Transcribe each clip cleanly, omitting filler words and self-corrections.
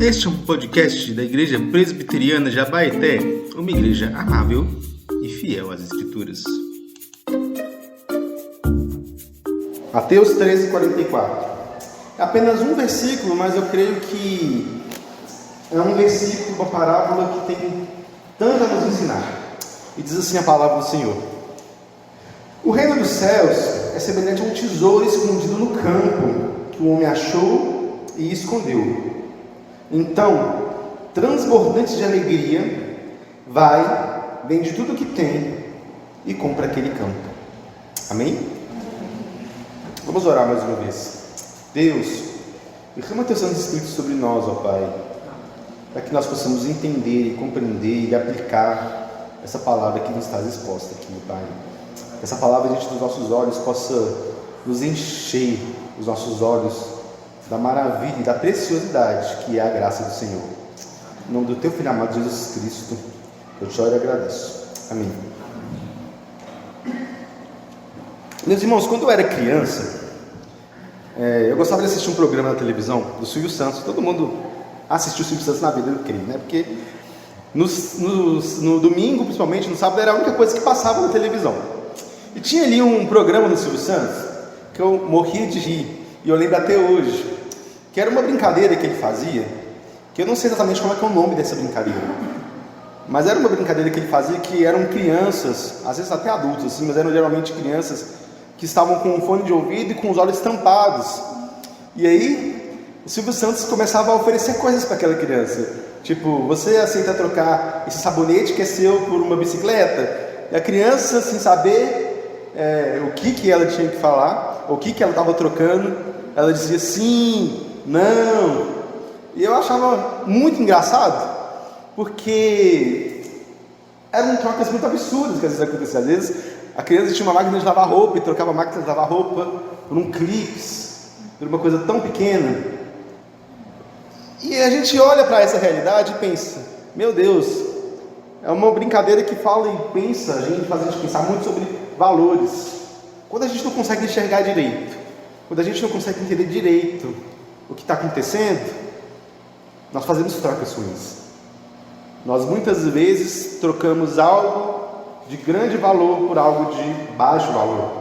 Este é um podcast da Igreja Presbiteriana de Abaeté, uma igreja amável e fiel às Escrituras. Mateus 13:44. É apenas um versículo, mas eu creio que é um versículo, uma parábola que tem tanto a nos ensinar. E diz assim a palavra do Senhor: o reino dos céus é semelhante a um tesouro escondido no campo, que o homem achou e escondeu. Então, transbordante de alegria, vende tudo o que tem e compra aquele campo. Amém? Vamos orar mais uma vez. Deus, derrama teu Santo Espírito sobre nós, ó Pai, para que nós possamos entender e compreender e aplicar essa palavra que nos está exposta aqui, Pai. Que essa palavra diante dos nossos olhos possa nos encher os nossos olhos da maravilha e da preciosidade que é a graça do Senhor. Em nome do teu Filho amado Jesus Cristo, eu te oro e agradeço. Amém. Meus irmãos, quando eu era criança, eu gostava de assistir um programa na televisão do Silvio Santos. Todo mundo assistiu o Silvio Santos na vida, eu creio, né? Porque no domingo, principalmente, no sábado, era a única coisa que passava na televisão. E tinha ali um programa no Silvio Santos que eu morria de rir, e eu lembro até hoje, que era uma brincadeira que ele fazia, que eu não sei exatamente como é que é o nome dessa brincadeira, mas era uma brincadeira que ele fazia que eram crianças, às vezes até adultos assim, mas eram geralmente crianças que estavam com um fone de ouvido e com os olhos tampados. E aí o Silvio Santos começava a oferecer coisas para aquela criança, tipo: você aceita trocar esse sabonete que é seu por uma bicicleta? E a criança, sem saber o que ela tinha que falar, o que ela estava trocando, ela dizia sim, não. E eu achava muito engraçado, porque eram trocas muito absurdas que às vezes aconteciam. Às vezes a criança tinha uma máquina de lavar roupa e trocava a máquina de lavar roupa por um cliques, por uma coisa tão pequena. E a gente olha para essa realidade e pensa: meu Deus, é uma brincadeira que fala e pensa, faz a gente pensar muito sobre valores. Quando a gente não consegue enxergar direito, quando a gente não consegue entender direito o que está acontecendo, nós fazemos trocas ruins. Nós muitas vezes trocamos algo de grande valor por algo de baixo valor.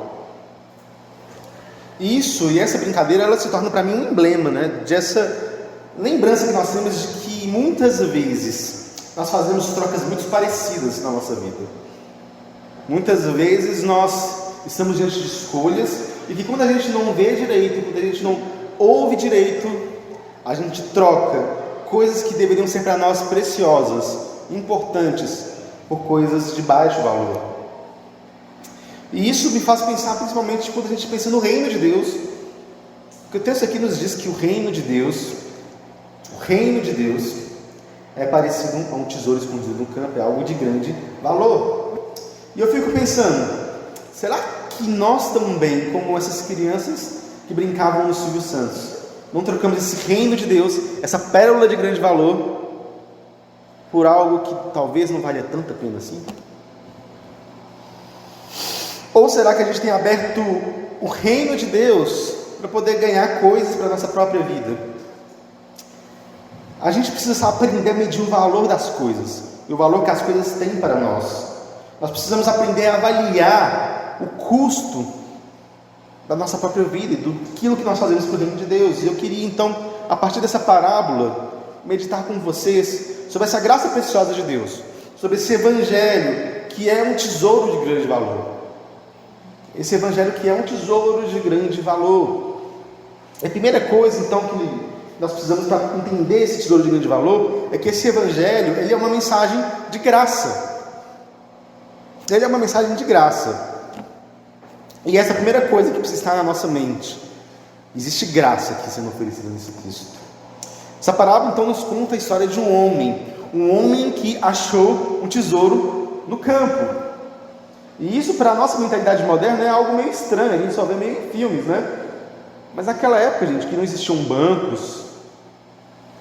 E essa brincadeira, ela se torna para mim um emblema, dessa lembrança que nós temos de que muitas vezes nós fazemos trocas muito parecidas na nossa vida. Muitas vezes nós estamos diante de escolhas e que quando a gente não vê direito, quando a gente não ouve direito, a gente troca coisas que deveriam ser para nós preciosas, importantes, por coisas de baixo valor. E isso me faz pensar principalmente quando a gente pensa no reino de Deus, porque o texto aqui nos diz que o reino de Deus é parecido a um tesouro escondido no campo, é algo de grande valor. E eu fico pensando, será que nós também, como essas crianças que brincavam no Silvio Santos, não trocamos esse reino de Deus, essa pérola de grande valor, por algo que talvez não valha tanta pena assim? Ou será que a gente tem aberto o reino de Deus para poder ganhar coisas para a nossa própria vida? A gente precisa aprender a medir o valor das coisas, e o valor que as coisas têm para nós. Nós precisamos aprender a avaliar o custo da nossa própria vida e do aquilo que nós fazemos para o reino de Deus. E eu queria então, a partir dessa parábola, meditar com vocês sobre essa graça preciosa de Deus, sobre esse evangelho que é um tesouro de grande valor. Esse evangelho que é um tesouro de grande valor. A primeira coisa então que nós precisamos para entender esse tesouro de grande valor é que esse evangelho, ele é uma mensagem de graça. Ele é uma mensagem de graça. E essa é a primeira coisa que precisa estar na nossa mente. Existe graça aqui sendo oferecida nesse texto. Essa parábola então nos conta a história de um homem que achou um tesouro no campo. E isso, para a nossa mentalidade moderna, é algo meio estranho. A gente só vê meio em filmes, Mas naquela época, gente, que não existiam bancos,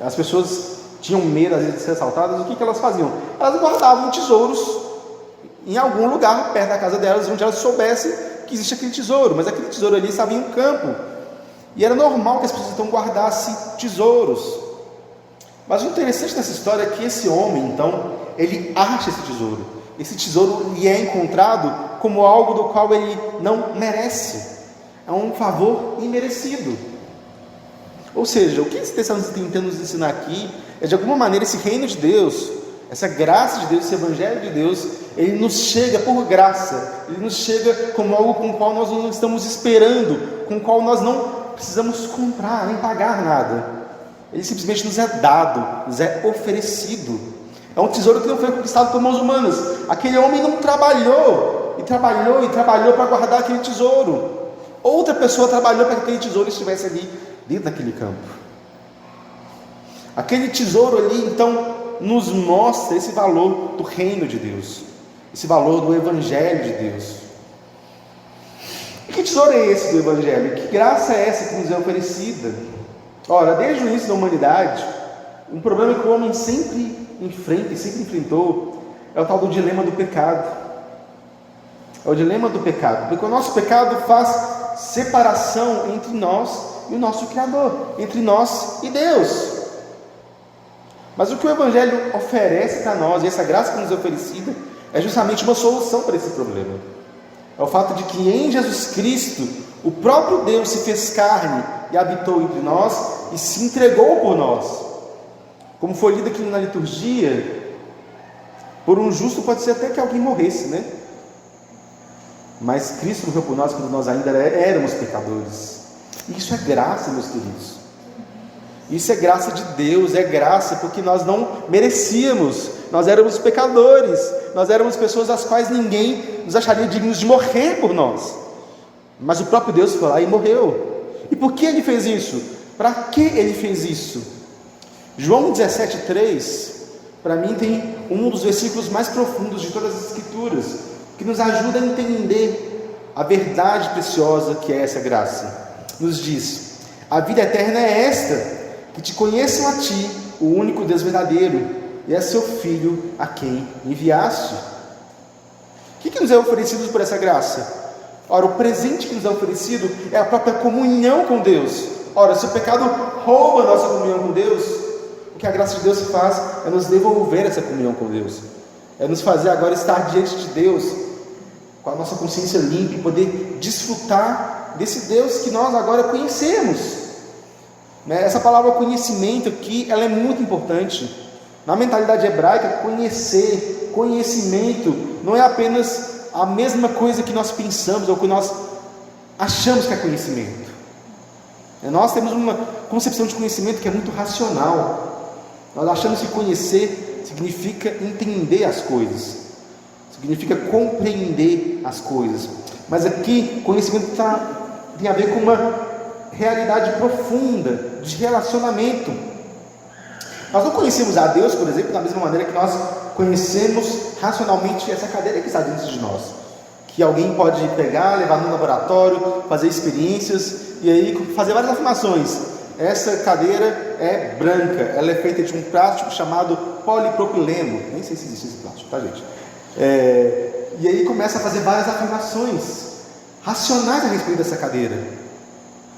as pessoas tinham medo às vezes de ser assaltadas. O que elas faziam? Elas guardavam tesouros em algum lugar perto da casa delas, onde elas soubessem que existe aquele tesouro, mas aquele tesouro ali estava em um campo, e era normal que as pessoas então guardassem tesouros. Mas o interessante dessa história é que esse homem, então, ele acha esse tesouro. Esse tesouro lhe é encontrado como algo do qual ele não merece. É um favor imerecido. Ou seja, o que esse texto está tentando nos ensinar aqui é, de alguma maneira, esse reino de Deus, essa graça de Deus, esse evangelho de Deus, ele nos chega por graça, ele nos chega como algo com o qual nós não estamos esperando, com o qual nós não precisamos comprar, nem pagar nada. Ele simplesmente nos é dado, nos é oferecido. É um tesouro que não foi conquistado por mãos humanas. Aquele homem não trabalhou, e trabalhou para guardar aquele tesouro. Outra pessoa trabalhou para que aquele tesouro estivesse ali dentro daquele campo. Aquele tesouro ali, então, nos mostra esse valor do reino de Deus, esse valor do evangelho de Deus. E que tesouro é esse do evangelho? Que graça é essa que nos é oferecida? Ora, desde o início da humanidade, um problema que o homem sempre enfrenta e sempre enfrentou é o tal do dilema do pecado. É o dilema do pecado, porque o nosso pecado faz separação entre nós e o nosso Criador, entre nós e Deus. Mas o que o evangelho oferece para nós, e essa graça que nos é oferecida, é justamente uma solução para esse problema. É o fato de que em Jesus Cristo, o próprio Deus se fez carne e habitou entre nós e se entregou por nós. Como foi lido aqui na liturgia, por um justo pode ser até que alguém morresse, né? Mas Cristo morreu por nós quando nós ainda éramos pecadores. Isso é graça, meus queridos. Isso é graça de Deus, é graça porque nós não merecíamos. Nós éramos pecadores, nós éramos pessoas às quais ninguém nos acharia dignos de morrer por nós. Mas o próprio Deus foi lá e morreu. E por que Ele fez isso? Para que Ele fez isso? João 17,3, para mim tem um dos versículos mais profundos de todas as Escrituras, que nos ajuda a entender a verdade preciosa que é essa graça. Nos diz: a vida eterna é esta, que te conheçam a ti, o único Deus verdadeiro, e a seu Filho a quem enviaste. O que nos é oferecido por essa graça? Ora, o presente que nos é oferecido é a própria comunhão com Deus. Ora, se o pecado rouba a nossa comunhão com Deus, o que a graça de Deus faz é nos devolver essa comunhão com Deus, é nos fazer agora estar diante de Deus com a nossa consciência limpa e poder desfrutar desse Deus que nós agora conhecemos. Essa palavra conhecimento aqui, ela é muito importante. Na mentalidade hebraica, conhecimento não é apenas a mesma coisa que nós pensamos ou que nós achamos que é conhecimento. Nós temos uma concepção de conhecimento que é muito racional. Nós achamos que conhecer significa entender as coisas, significa compreender as coisas. Mas aqui, conhecimento tem a ver com uma realidade profunda de relacionamento. Nós não conhecemos a Deus, por exemplo, da mesma maneira que nós conhecemos racionalmente essa cadeira que está dentro de nós, que alguém pode pegar, levar no laboratório, fazer experiências e aí fazer várias afirmações. Essa cadeira é branca, ela é feita de um plástico chamado polipropileno, nem sei se existe esse plástico, tá, gente? E aí começa a fazer várias afirmações racionais a respeito dessa cadeira.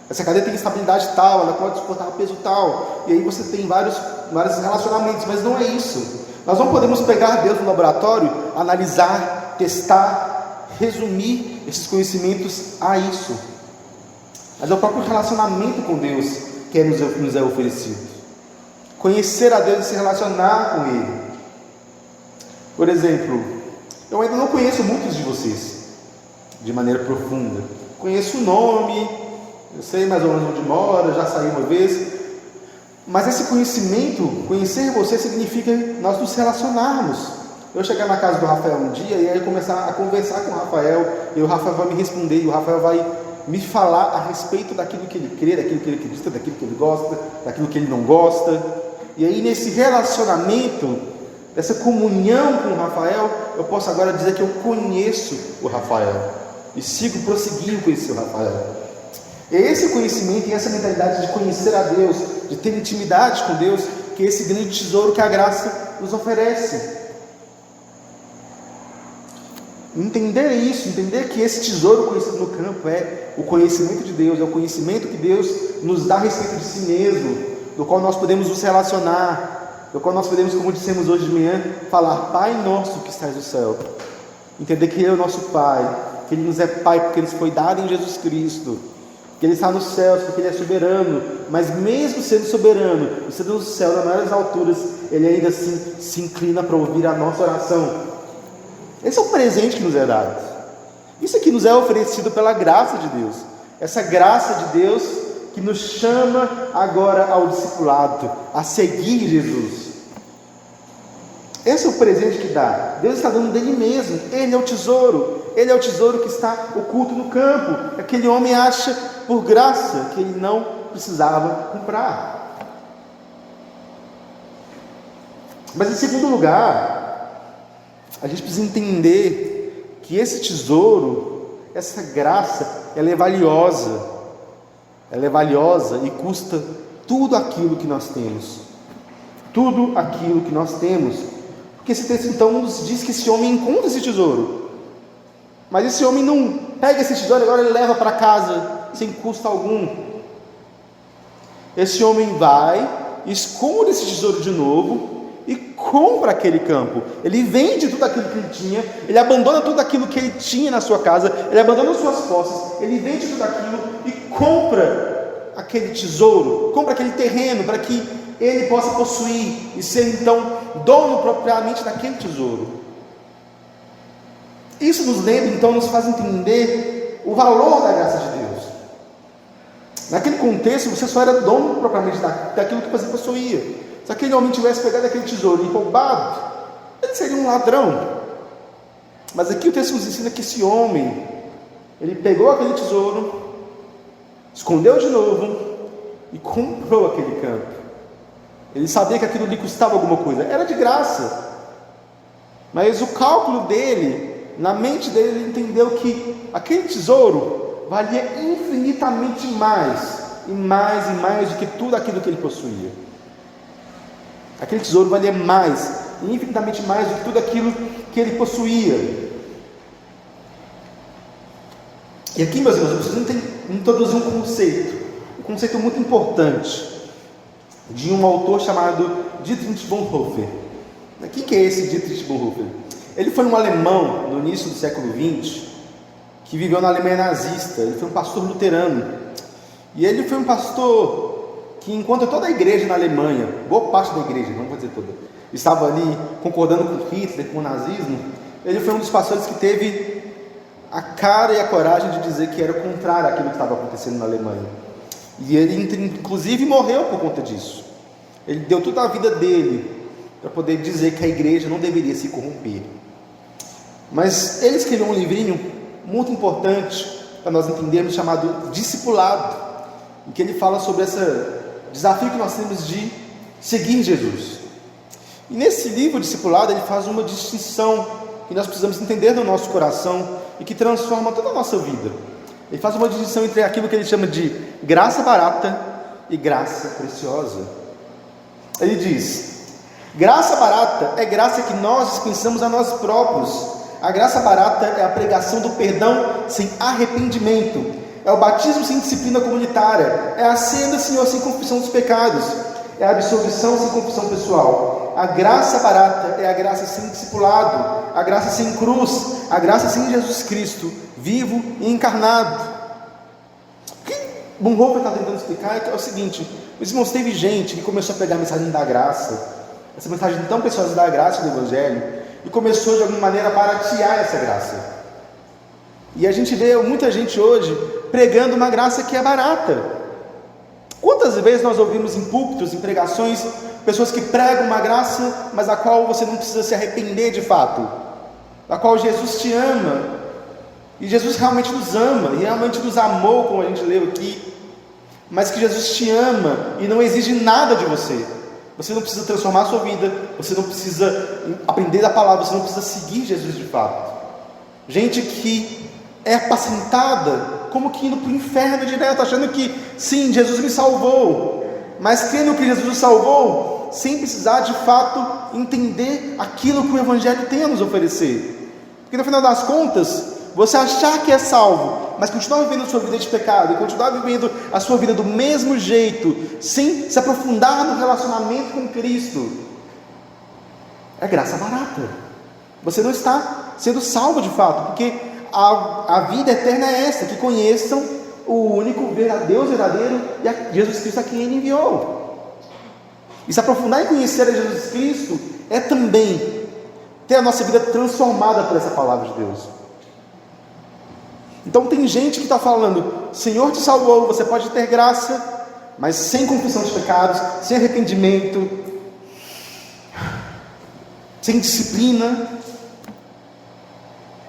Essa cadeira tem estabilidade tal, ela pode suportar peso tal, e aí você tem vários relacionamentos, mas não é isso. Nós não podemos pegar Deus no laboratório, analisar, testar, resumir esses conhecimentos a isso. Mas é o próprio relacionamento com Deus que nos é oferecido. Conhecer a Deus e se relacionar com Ele. Por exemplo, eu ainda não conheço muitos de vocês de maneira profunda. Conheço o nome, eu sei mais ou menos onde mora, já saí uma vez. Mas esse conhecimento, conhecer você, significa nós nos relacionarmos. Eu chegar na casa do Rafael um dia e aí começar a conversar com o Rafael, e o Rafael vai me responder, e o Rafael vai me falar a respeito daquilo que ele crê, daquilo que ele acredita, daquilo que ele gosta, daquilo que ele não gosta. E aí nesse relacionamento, dessa comunhão com o Rafael, eu posso agora dizer que eu conheço o Rafael e sigo prosseguindo conhecer o Rafael. É esse conhecimento e essa mentalidade de conhecer a Deus, de ter intimidade com Deus, que é esse grande tesouro que a graça nos oferece. Entender isso, entender que esse tesouro conhecido no campo é o conhecimento de Deus, é o conhecimento que Deus nos dá a respeito de si mesmo, do qual nós podemos nos relacionar. do qual nós podemos, como dissemos hoje de manhã, falar: Pai nosso que estás no céu. Entender que Ele é o nosso Pai, que Ele nos é Pai porque Ele nos foi dado em Jesus Cristo, que Ele está nos céus porque Ele é soberano, mas mesmo sendo soberano e sendo no céu, nas maiores alturas, Ele ainda assim se inclina para ouvir a nossa oração. Esse é o presente que nos é dado. Isso aqui nos é oferecido pela graça de Deus. Essa graça de Deus que nos chama agora ao discipulado, a seguir Jesus. Esse é o presente que dá. Deus está dando dele mesmo. Ele é o tesouro. Ele é o tesouro que está oculto no campo. Aquele homem acha por graça que ele não precisava comprar. Mas em segundo lugar, a gente precisa entender que esse tesouro, essa graça, ela é valiosa. Ela é valiosa e custa tudo aquilo que nós temos. Tudo aquilo que nós temos. Porque esse texto então nos diz que esse homem encontra esse tesouro. Mas esse homem não pega esse tesouro e agora ele leva para casa sem custo algum. Esse homem vai, esconde esse tesouro de novo e compra aquele campo. Ele vende tudo aquilo que ele tinha, ele abandona tudo aquilo que ele tinha na sua casa, ele abandona suas posses, ele vende tudo aquilo e compra aquele tesouro, compra aquele terreno para que ele possa possuir e ser então dono propriamente daquele tesouro. Isso nos lembra, então, nos faz entender o valor da graça de Deus. Naquele contexto, você só era dono propriamente daquilo que você possuía. Se aquele homem tivesse pegado aquele tesouro e roubado, ele seria um ladrão. Mas aqui o texto nos ensina que esse homem, ele pegou aquele tesouro, escondeu de novo e comprou aquele campo. Ele sabia que aquilo lhe custava alguma coisa, era de graça. Mas o cálculo dele, na mente dele, ele entendeu que aquele tesouro valia infinitamente mais, e mais e mais do que tudo aquilo que ele possuía. Aquele tesouro valia mais, infinitamente mais do que tudo aquilo que ele possuía. E aqui, meus irmãos, eu preciso introduzir um conceito muito importante, de um autor chamado Dietrich Bonhoeffer. Quem que é esse Dietrich Bonhoeffer? Ele foi um alemão no início do século XX, que viveu na Alemanha nazista. Ele foi um pastor luterano, e ele foi um pastor que, enquanto toda a igreja na Alemanha, boa parte da igreja, não vou dizer toda, estava ali concordando com Hitler, com o nazismo, ele foi um dos pastores que teve a cara e a coragem de dizer que era o contrário àquilo que estava acontecendo na Alemanha. E ele inclusive morreu por conta disso. Ele deu toda a vida dele para poder dizer que a igreja não deveria se corromper. Mas ele escreveu um livrinho muito importante para nós entendermos, chamado Discipulado, em que ele fala sobre esse desafio que nós temos de seguir Jesus. E nesse livro Discipulado ele faz uma distinção que nós precisamos entender no nosso coração e que transforma toda a nossa vida. Ele faz uma distinção entre aquilo que ele chama de graça barata e graça preciosa. Ele diz: graça barata é graça que nós dispensamos a nós próprios. A graça barata é a pregação do perdão sem arrependimento, é o batismo sem disciplina comunitária, é a ceia do Senhor sem confissão dos pecados, é a absolvição sem confissão pessoal. A graça barata é a graça sem discipulado, a graça sem cruz, a graça sem Jesus Cristo, vivo e encarnado. O que Bonhoeffer está tentando explicar é o seguinte: meus irmãos, teve gente que começou a pegar a mensagem da graça, essa mensagem tão preciosa da graça do Evangelho, e começou de alguma maneira a baratear essa graça. E a gente vê muita gente hoje pregando uma graça que é barata. Quantas vezes nós ouvimos em púlpitos, em pregações, pessoas que pregam uma graça, mas a qual você não precisa se arrepender de fato, da qual Jesus te ama, e Jesus realmente nos ama, e realmente nos amou, como a gente leu aqui, mas que Jesus te ama e não exige nada de você. Você não precisa transformar a sua vida, você não precisa aprender da palavra, você não precisa seguir Jesus de fato. Gente que é apacentada, como que indo para o inferno direto, achando que sim, Jesus me salvou, mas crendo que Jesus nos salvou, sem precisar de fato entender aquilo que o Evangelho tem a nos oferecer. Porque no final das contas, você achar que é salvo, mas continuar vivendo a sua vida de pecado, e continuar vivendo a sua vida do mesmo jeito, sem se aprofundar no relacionamento com Cristo, é graça barata. Você não está sendo salvo de fato, porque a vida eterna é essa, que conheçam o único Deus verdadeiro e a Jesus Cristo a quem Ele enviou. E se aprofundar em conhecer a Jesus Cristo é também ter a nossa vida transformada por essa palavra de Deus. Então tem gente que está falando: Senhor te salvou, você pode ter graça, mas sem confissão de pecados, sem arrependimento, sem disciplina,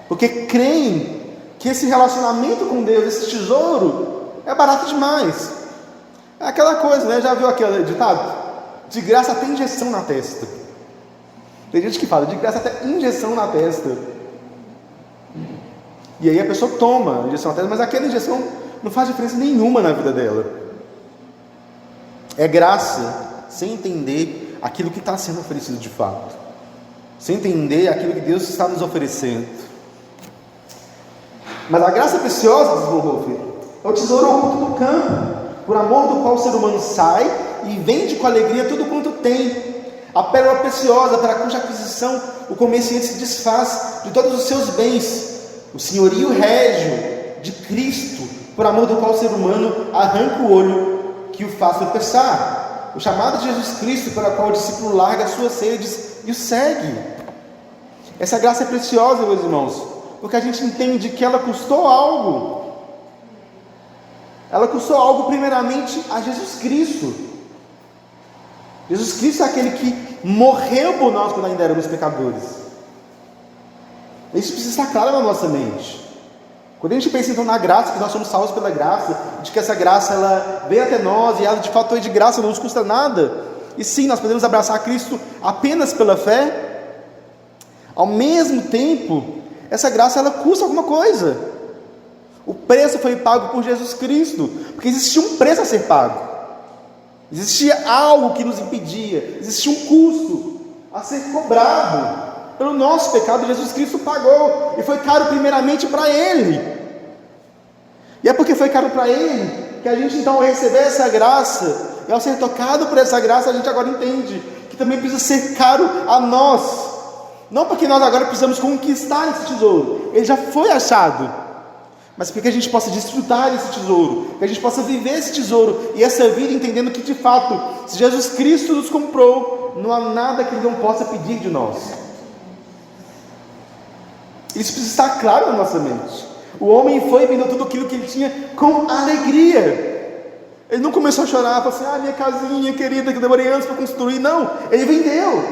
porque creem que esse relacionamento com Deus, esse tesouro, é barato demais. É aquela coisa, né? Já viu aquele ditado? De graça até injeção na testa. Tem gente que fala, de graça até injeção na testa. E aí a pessoa toma a injeção na testa, mas aquela injeção não faz diferença nenhuma na vida dela. É graça sem entender aquilo que está sendo oferecido de fato, sem entender aquilo que Deus está nos oferecendo. Mas a graça preciosa, diz Bonhoeffer, é o tesouro oculto do campo, por amor do qual o ser humano sai e vende com alegria tudo quanto tem. A pérola preciosa para cuja aquisição o comerciante se desfaz de todos os seus bens. O senhorio régio de Cristo, por amor do qual o ser humano arranca o olho que o faz tropeçar. O chamado de Jesus Cristo, para qual o discípulo larga as suas redes e o segue. Essa graça é preciosa, meus irmãos, porque a gente entende que ela custou algo. Ela custou algo primeiramente a Jesus Cristo. Jesus Cristo é aquele que morreu por nós quando ainda éramos pecadores. Isso precisa estar claro na nossa mente. Quando a gente pensa então na graça, que nós somos salvos pela graça, de que essa graça ela veio até nós e ela de fato é de graça, não nos custa nada. E sim, nós podemos abraçar Cristo apenas pela fé. Ao mesmo tempo, essa graça ela custa alguma coisa. O preço foi pago por Jesus Cristo, porque existia um preço a ser pago. Existia algo que nos impedia, existia um custo a ser cobrado. Pelo nosso pecado, Jesus Cristo pagou, e foi caro primeiramente para Ele. E é porque foi caro para Ele, que a gente então, ao receber essa graça, e ao ser tocado por essa graça, a gente agora entende que também precisa ser caro a nós. Não porque nós agora precisamos conquistar esse tesouro, ele já foi achado, mas para que a gente possa desfrutar desse tesouro, que a gente possa viver esse tesouro e essa vida entendendo que de fato, se Jesus Cristo nos comprou, não há nada que Ele não possa pedir de nós. Isso precisa estar claro na nossa mente. O homem foi e vendeu tudo aquilo que ele tinha com alegria. Ele não começou a chorar, falou assim: minha casinha querida que eu demorei anos para construir. Não, ele vendeu.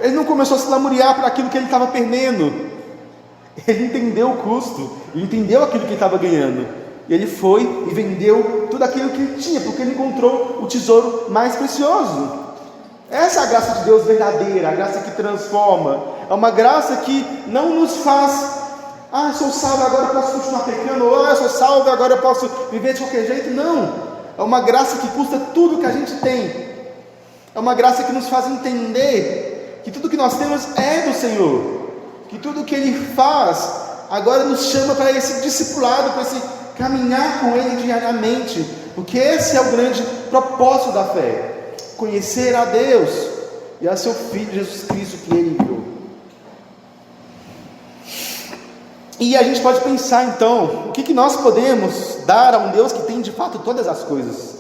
Ele não começou a se lamuriar por aquilo que ele estava perdendo. Ele entendeu o custo, ele entendeu aquilo que ele estava ganhando. E ele foi e vendeu tudo aquilo que ele tinha, porque ele encontrou o tesouro mais precioso. Essa é a graça de Deus verdadeira, a graça que transforma. É uma graça que não nos faz: sou salvo, agora eu posso continuar pecando. Ou eu sou salvo, agora eu posso viver de qualquer jeito. Não, é uma graça que custa tudo que a gente tem. É uma graça que nos faz entender que tudo que nós temos é do Senhor, que tudo que Ele faz agora nos chama para esse discipulado, para esse caminhar com Ele diariamente, porque esse é o grande propósito da fé: conhecer a Deus e a seu Filho Jesus Cristo que Ele enviou. E a gente pode pensar então, o que nós podemos dar a um Deus que tem de fato todas as coisas?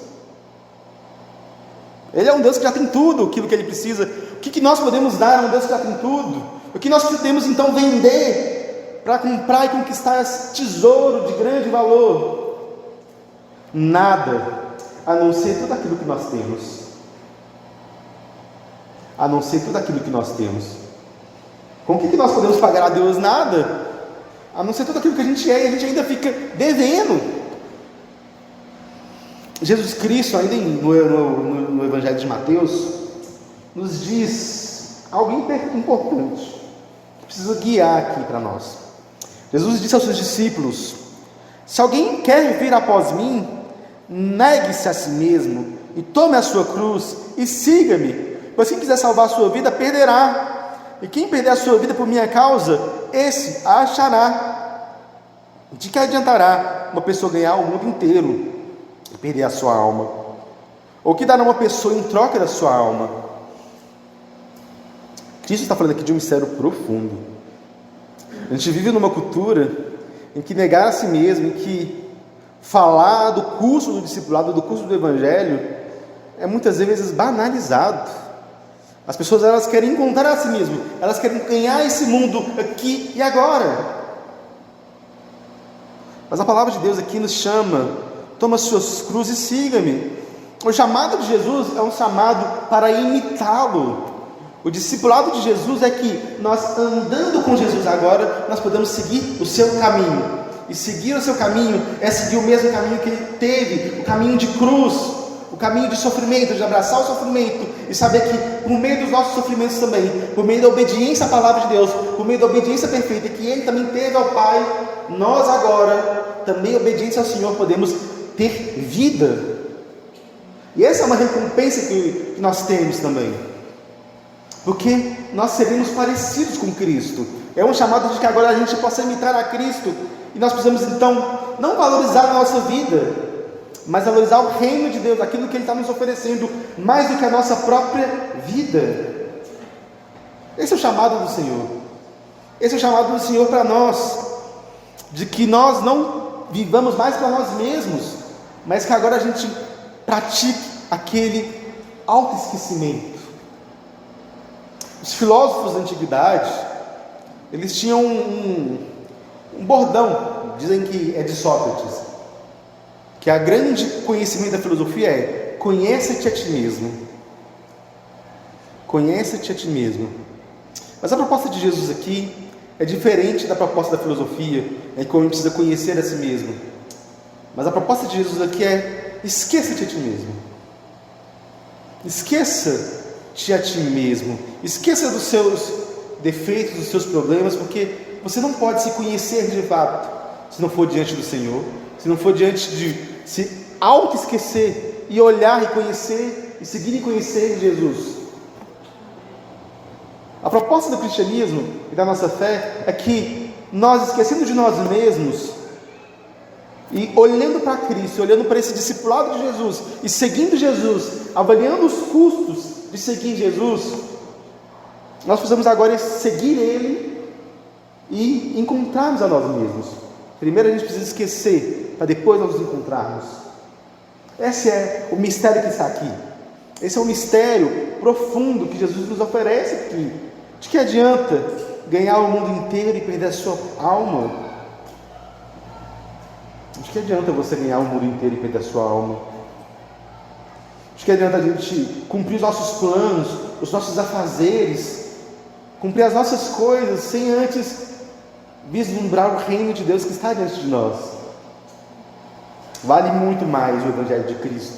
Ele é um Deus que já tem tudo aquilo que Ele precisa. O que nós podemos dar a um Deus que já tem tudo? O que nós podemos então vender para comprar e conquistar esse tesouro de grande valor? Nada, a não ser tudo aquilo que nós temos. A não ser tudo aquilo que nós temos. Com o que nós podemos pagar a Deus? Nada, a não ser tudo aquilo que a gente é, e a gente ainda fica devendo. Jesus Cristo, ainda no Evangelho de Mateus, nos diz algo importante, que precisa guiar aqui para nós. Jesus disse aos seus discípulos: se alguém quer vir após mim, negue-se a si mesmo, e tome a sua cruz, e siga-me, pois quem quiser salvar a sua vida, perderá, e quem perder a sua vida por minha causa, esse a achará. De que adiantará uma pessoa ganhar o mundo inteiro e perder a sua alma? Ou que dará uma pessoa em troca da sua alma? Cristo está falando aqui de um mistério profundo. A gente vive numa cultura em que negar a si mesmo, em que falar do curso do discipulado, do curso do Evangelho, é muitas vezes banalizado. As pessoas, elas querem encontrar a si mesmo, elas querem ganhar esse mundo aqui e agora. Mas a palavra de Deus aqui nos chama: toma suas cruzes e siga-me. O chamado de Jesus é um chamado para imitá-lo. O discipulado de Jesus é que nós, andando com Jesus agora, nós podemos seguir o seu caminho. E seguir o seu caminho é seguir o mesmo caminho que ele teve, o caminho de cruz, o caminho de sofrimento, de abraçar o sofrimento e saber que por meio dos nossos sofrimentos também, por meio da obediência à palavra de Deus, por meio da obediência perfeita que ele também teve ao Pai, nós agora, também obediência ao Senhor, podemos ter vida. E essa é uma recompensa que nós temos também, porque nós seremos parecidos com Cristo. É um chamado de que agora a gente possa imitar a Cristo. E nós precisamos então não valorizar a nossa vida, mas valorizar o reino de Deus, aquilo que Ele está nos oferecendo, mais do que a nossa própria vida. Esse é o chamado do Senhor. Esse é o chamado do Senhor para nós, de que nós não vivamos mais para nós mesmos, mas que agora a gente pratique aquele autoesquecimento. Os filósofos da antiguidade, eles tinham um bordão, dizem que é de Sócrates, que a grande conhecimento da filosofia é: conhece-te a ti mesmo. Conhece-te a ti mesmo. Mas a proposta de Jesus aqui é diferente da proposta da filosofia, em que a gente precisa conhecer a si mesmo. Mas a proposta de Jesus aqui é: esqueça-te a ti mesmo. Esqueça-te a ti mesmo. Esqueça dos seus defeitos, dos seus problemas, porque você não pode se conhecer de fato se não for diante do Senhor, se não for diante de se auto-esquecer e olhar e conhecer e seguir e conhecer Jesus. A proposta do cristianismo e da nossa fé é que nós, esquecendo de nós mesmos e olhando para Cristo, olhando para esse discipulado de Jesus e seguindo Jesus, avaliando os custos de seguir Jesus, nós precisamos agora seguir Ele e encontrarmos a nós mesmos. Primeiro a gente precisa esquecer, para depois nós nos encontrarmos. Esse é o mistério que está aqui. Esse é o mistério profundo que Jesus nos oferece aqui. De que adianta ganhar o mundo inteiro e perder a sua alma? De que adianta você ganhar o mundo inteiro e perder a sua alma? De que adianta a gente cumprir os nossos planos, os nossos afazeres, cumprir as nossas coisas, sem antes vislumbrar o reino de Deus que está diante de nós? Vale muito mais o Evangelho de Cristo.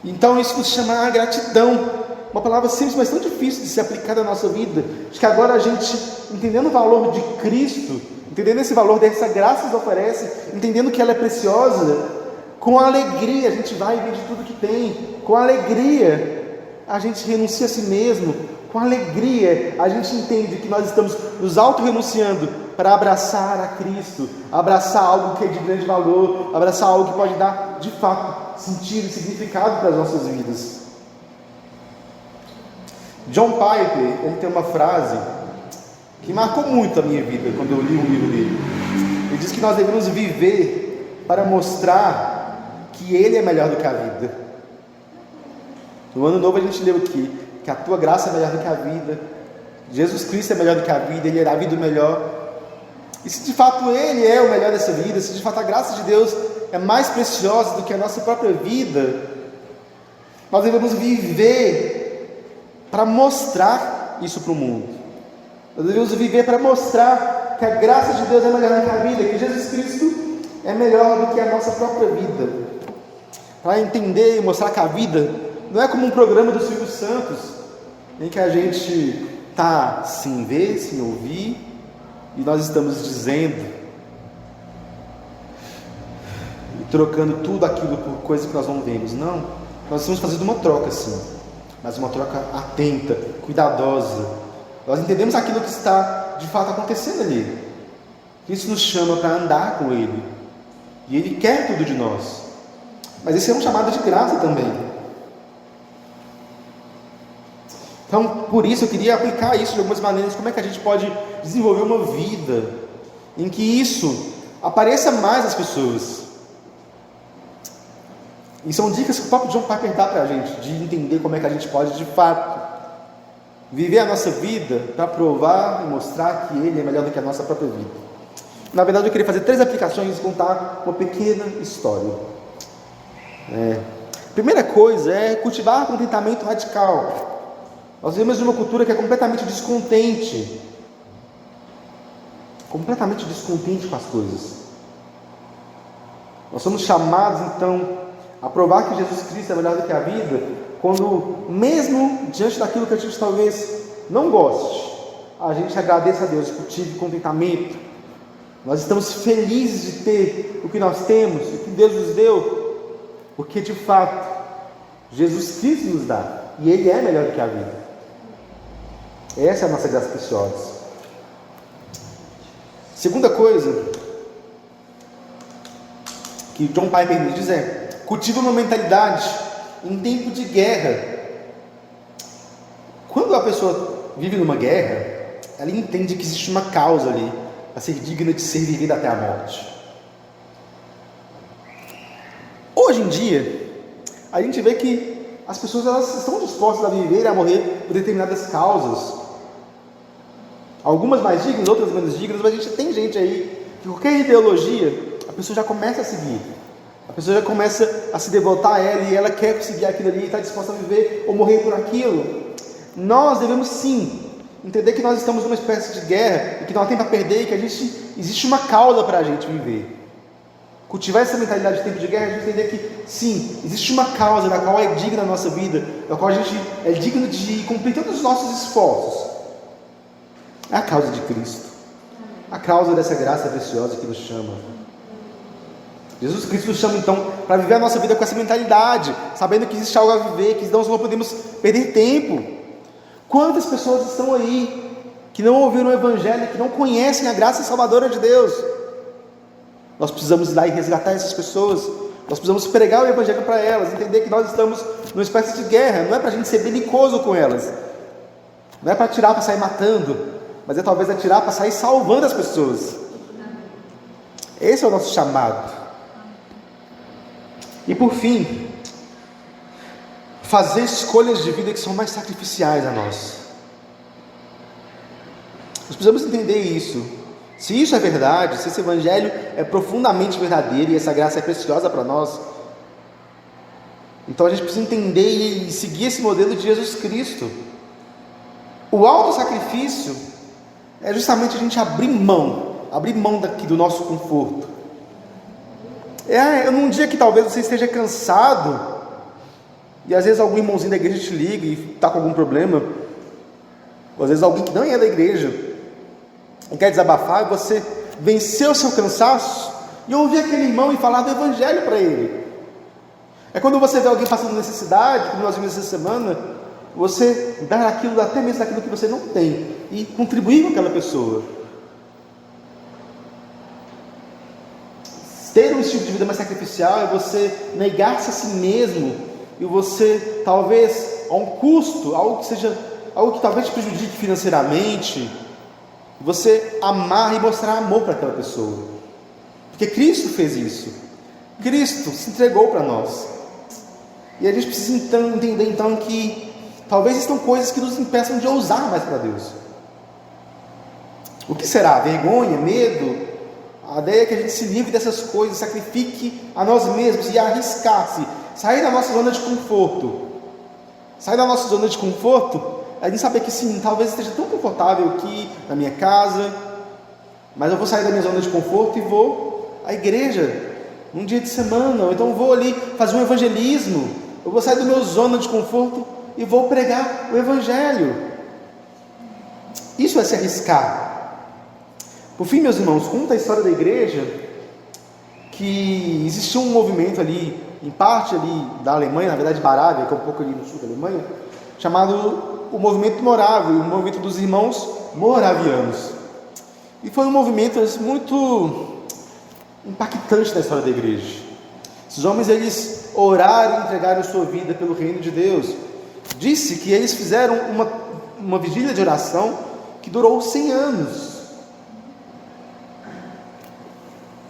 Então isso nos chama a gratidão. Uma palavra simples, mas tão difícil de ser aplicada na nossa vida. De que agora a gente, entendendo o valor de Cristo, entendendo esse valor dessa graça que nos oferece, entendendo que ela é preciosa, com alegria a gente vai e vende tudo que tem. Com alegria a gente renuncia a si mesmo. Com alegria a gente entende que nós estamos nos auto-renunciando para abraçar a Cristo, abraçar algo que é de grande valor, abraçar algo que pode dar de fato sentido e significado para as nossas vidas. John Piper, ele tem uma frase que marcou muito a minha vida quando eu li um livro dele. Ele diz que nós devemos viver para mostrar que Ele é melhor do que a vida. No ano novo a gente leu aqui que a tua graça é melhor do que a vida, Jesus Cristo é melhor do que a vida, Ele é a vida melhor. E se de fato Ele é o melhor dessa vida, se de fato a graça de Deus é mais preciosa do que a nossa própria vida, nós devemos viver para mostrar isso para o mundo. Nós devemos viver para mostrar que a graça de Deus é melhor do que a vida, que Jesus Cristo é melhor do que a nossa própria vida. Para entender e mostrar que a vida não é como um programa do Silvio Santos, em que a gente está sem ver, sem ouvir, e nós estamos dizendo e trocando tudo aquilo por coisas que nós não vemos. Não, nós estamos fazendo uma troca sim, mas uma troca atenta, cuidadosa. Nós entendemos aquilo que está de fato acontecendo ali. Isso nos chama para andar com Ele, e Ele quer tudo de nós. Mas esse é um chamado de graça também. Então, por isso eu queria aplicar isso de algumas maneiras. Como é que a gente pode desenvolver uma vida em que isso apareça mais às pessoas? E são dicas que o próprio John Piper dá para a gente, de entender como é que a gente pode, de fato, viver a nossa vida para provar e mostrar que Ele é melhor do que a nossa própria vida. Na verdade, eu queria fazer 3 aplicações e contar uma pequena história. Primeira coisa é cultivar contentamento radical. Nós vivemos de uma cultura que é completamente descontente com as coisas. Nós somos chamados, então, a provar que Jesus Cristo é melhor do que a vida, quando, mesmo diante daquilo que a gente talvez não goste, a gente agradeça a Deus, cultive contentamento. Nós estamos felizes de ter o que nós temos, o que Deus nos deu, porque de fato Jesus Cristo nos dá, e Ele é melhor do que a vida. Essa é a nossa graça preciosa. Segunda coisa que John Piper nos diz é: cultiva uma mentalidade em tempo de guerra. Quando a pessoa vive numa guerra, ela entende que existe uma causa ali a ser digna de ser vivida até a morte. Hoje em dia, a gente vê que as pessoas elas estão dispostas a viver e a morrer por determinadas causas. Algumas mais dignas, outras menos dignas, mas a gente tem gente aí que qualquer ideologia, a pessoa já começa a seguir. A pessoa já começa a se devotar a ela e ela quer seguir aquilo ali e está disposta a viver ou morrer por aquilo. Nós devemos sim entender que nós estamos numa espécie de guerra e que não há tempo a perder e que existe uma causa para a gente viver. Cultivar essa mentalidade de tempo de guerra, a gente entender que sim, existe uma causa da qual é digna a nossa vida, da qual a gente é digno de cumprir todos os nossos esforços. É a causa de Cristo, a causa dessa graça preciosa que nos chama. Jesus Cristo nos chama então para viver a nossa vida com essa mentalidade, sabendo que existe algo a viver, que nós não podemos perder tempo. Quantas pessoas estão aí que não ouviram o Evangelho, que não conhecem a graça salvadora de Deus? Nós precisamos ir lá e resgatar essas pessoas. Nós precisamos pregar o Evangelho para elas, entender que nós estamos numa espécie de guerra. Não é para a gente ser belicoso com elas, não é para atirar para sair matando, mas é talvez atirar para sair salvando as pessoas. Esse é o nosso chamado. E por fim, fazer escolhas de vida que são mais sacrificiais a nós. Nós precisamos entender isso. Se isso é verdade, se esse Evangelho é profundamente verdadeiro e essa graça é preciosa para nós, então a gente precisa entender e seguir esse modelo de Jesus Cristo. O autossacrifício é justamente a gente abrir mão daqui do nosso conforto. Num dia que talvez você esteja cansado, e às vezes algum irmãozinho da igreja te liga e está com algum problema, ou às vezes alguém que não é da igreja e quer desabafar, e você vencer o seu cansaço e ouvir aquele irmão e falar do Evangelho para ele. É quando você vê alguém passando necessidade, como nós vimos essa semana, você dar aquilo, até mesmo daquilo que você não tem, e contribuir com aquela pessoa. Ter um estilo de vida mais sacrificial é você negar-se a si mesmo, e você, talvez, a um custo, algo que talvez te prejudique financeiramente, você amar e mostrar amor para aquela pessoa, porque Cristo fez isso. Cristo se entregou para nós, e a gente precisa então entender então que talvez existam coisas que nos impeçam de ousar mais para Deus. O que será? Vergonha? Medo? A ideia é que a gente se livre dessas coisas, sacrifique a nós mesmos e arriscar-se, sair da nossa zona de conforto. Sair da nossa zona de conforto, a gente saber que sim, talvez esteja tão confortável aqui na minha casa, mas eu vou sair da minha zona de conforto e vou à igreja num dia de semana, ou então vou ali fazer um evangelismo. Eu vou sair da minha zona de conforto e vou pregar o Evangelho. Isso é se arriscar. Por fim, meus irmãos, conta a história da igreja que existiu um movimento ali, em parte ali da Alemanha, na verdade Barávia, que é um pouco ali no sul da Alemanha, chamado o movimento morável, o movimento dos irmãos moravianos. E foi um movimento muito impactante na história da igreja. Esses homens, eles oraram e entregaram sua vida pelo reino de Deus. disse que eles fizeram uma vigília de oração que durou 100 anos.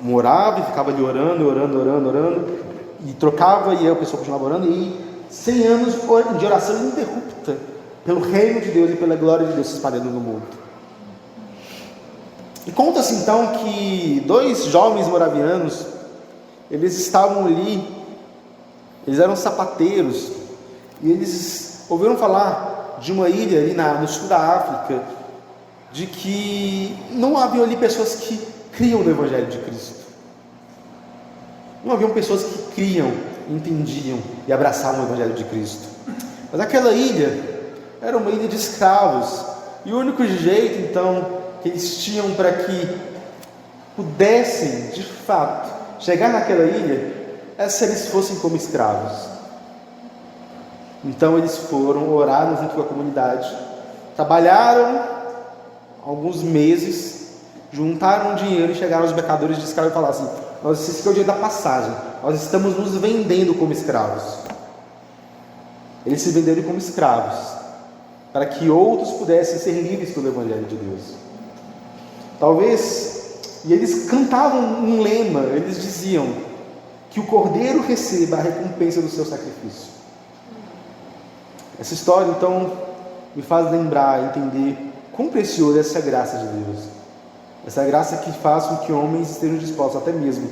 Orava e ficava ali orando, e trocava, e aí a pessoa continuava orando, e 100 anos de oração ininterrupta pelo reino de Deus e pela glória de Deus se espalhando no mundo. E conta-se então que 2 jovens moravianos, eles estavam ali, eles eram sapateiros, e eles ouviram falar de uma ilha ali no sul da África, de que não haviam ali pessoas que criam no Evangelho de Cristo. Não haviam pessoas que criam, entendiam e abraçavam o Evangelho de Cristo. Mas aquela ilha era uma ilha de escravos, e o único jeito então que eles tinham para que pudessem de fato chegar naquela ilha era se eles fossem como escravos. Então eles foram, oraram junto com a comunidade, trabalharam alguns meses, juntaram dinheiro e chegaram aos mercadores de escravos e falaram assim: esse aqui é o dinheiro da passagem, nós estamos nos vendendo como escravos. Eles se venderam como escravos, para que outros pudessem ser livres pelo Evangelho de Deus. Talvez, e eles cantavam um lema, eles diziam: que o Cordeiro receba a recompensa do seu sacrifício. Essa história então me faz lembrar, entender quão preciosa é essa graça de Deus. Essa graça que faz com que homens estejam dispostos até mesmo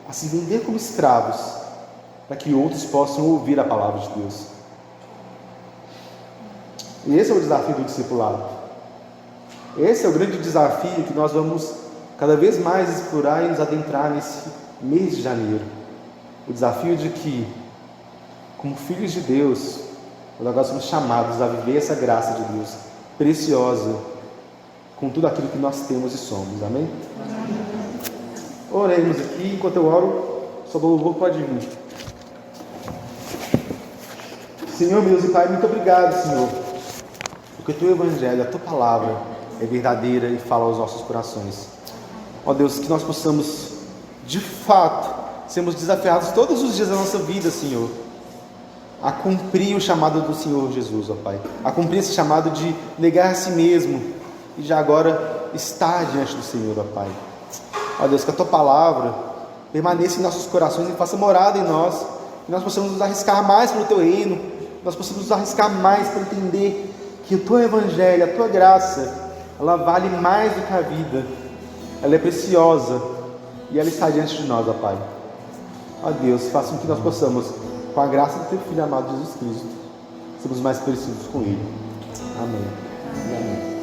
a se vender como escravos, para que outros possam ouvir a palavra de Deus. E esse é o desafio do discipulado. Esse é o grande desafio que nós vamos cada vez mais explorar e nos adentrar nesse mês de janeiro. O desafio de que, como filhos de Deus, nós somos chamados a viver essa graça de Deus preciosa, com tudo aquilo que nós temos e somos. Amém? Oremos aqui, enquanto eu oro, só o louvor pode vir. Senhor, meu Deus e Pai, muito obrigado, Senhor, porque o Teu Evangelho, a Tua Palavra é verdadeira e fala aos nossos corações. Ó Deus, que nós possamos, de fato, sermos desafiados todos os dias da nossa vida, Senhor, a cumprir o chamado do Senhor Jesus, ó Pai, a cumprir esse chamado de negar a si mesmo e já agora estar diante do Senhor, ó Pai. Ó Deus, que a Tua Palavra permaneça em nossos corações e faça morada em nós, que nós possamos nos arriscar mais pelo Teu reino, que nós possamos nos arriscar mais para entender que o Teu Evangelho, a Tua graça, ela vale mais do que a vida, ela é preciosa e ela está diante de nós, ó Pai. Ó Deus, faça com que nós possamos, com a graça do Teu Filho amado Jesus Cristo, sermos mais parecidos com Ele. Amém. Amém.